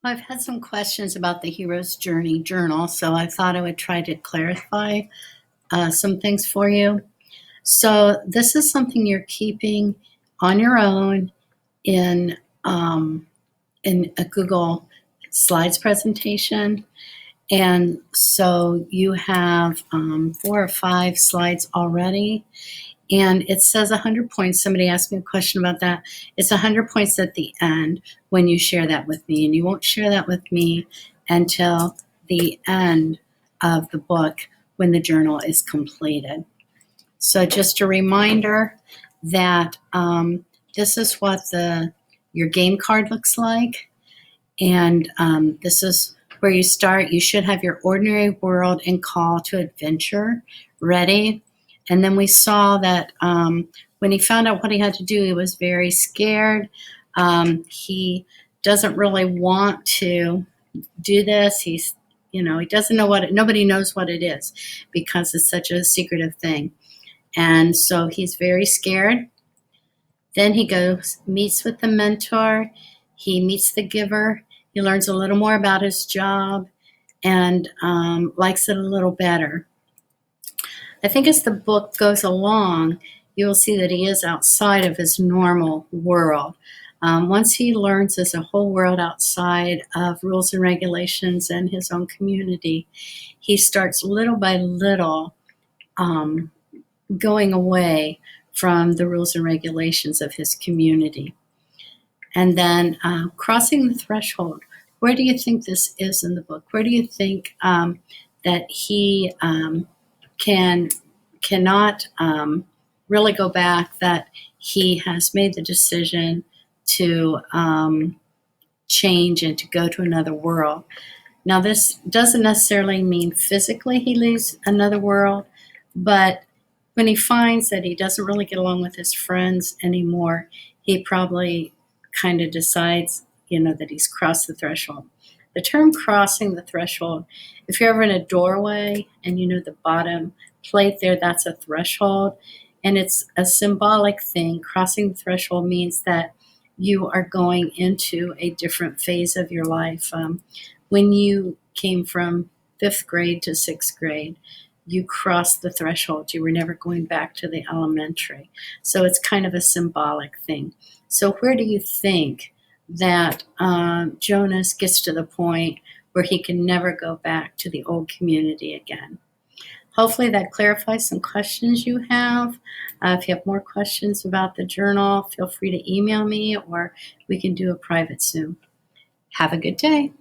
I've had some questions about the Hero's Journey journal, so I thought I would try to clarify some things for you. So, this is something you're keeping on your own in um, in a Google Slides presentation, and so you have 4 or 5 slides already, and it says 100 points. Somebody asked me a question about that. It's 100 points at the end when you share that with me, and you won't share that with me until the end of the book when the journal is completed. So just a reminder that this is what your game card looks like, and this is where you start. You should have your ordinary world and call to adventure ready. And then we saw that when he found out what he had to do, he was very scared. He doesn't really want to do this. He doesn't know nobody knows what it is because it's such a secretive thing. And so he's very scared. Then he goes, meets with the mentor. He meets the giver. He learns a little more about his job and likes it a little better. I think as the book goes along, you will see that he is outside of his normal world. Once he learns there's a whole world outside of rules and regulations and his own community, he starts little by little going away from the rules and regulations of his community. And then crossing the threshold. Where do you think this is in the book? Where do you think that he cannot really go back, that he has made the decision to change and to go to another world? Now, this doesn't necessarily mean physically he leaves another world, but when he finds that he doesn't really get along with his friends anymore, he probably kind of decides, that he's crossed the threshold. The term crossing the threshold, if you're ever in a doorway and the bottom plate there, that's a threshold. And it's a symbolic thing. Crossing the threshold means that you are going into a different phase of your life. When you came from 5th grade to 6th grade, you crossed the threshold. You were never going back to the elementary. So it's kind of a symbolic thing. So where do you think that Jonas gets to the point where he can never go back to the old community again? Hopefully that clarifies some questions you have. If you have more questions about the journal, feel free to email me, or we can do a private Zoom. Have a good day.